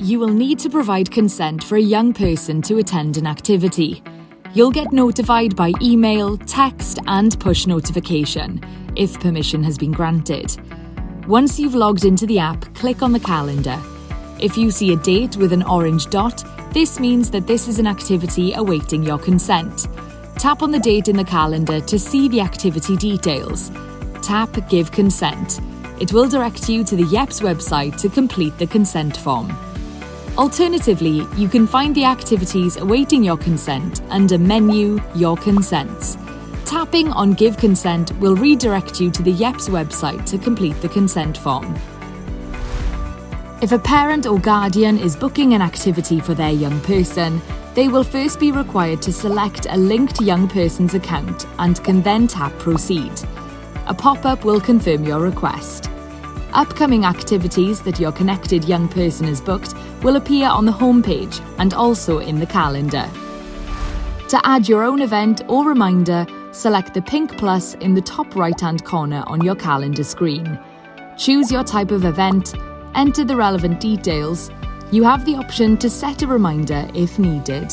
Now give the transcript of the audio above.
You will need to provide consent for a young person to attend an activity. You'll get notified by email, text, and push notification if permission has been granted. Once you've logged into the app, click on the calendar. If you see a date with an orange dot, this means that this is an activity awaiting your consent. Tap on the date in the calendar to see the activity details. Tap Give Consent. It will direct you to the YEPS website to complete the consent form. Alternatively, you can find the activities awaiting your consent under Menu, Your Consents. Tapping on Give Consent will redirect you to the YEPS website to complete the consent form. If a parent or guardian is booking an activity for their young person, they will first be required to select a linked young person's account and can then tap Proceed. A pop-up will confirm your request. Upcoming activities that your connected young person has booked will appear on the homepage and also in the calendar. To add your own event or reminder, select the pink plus in the top right-hand corner on your calendar screen. Choose your type of event, enter the relevant details. You have the option to set a reminder if needed.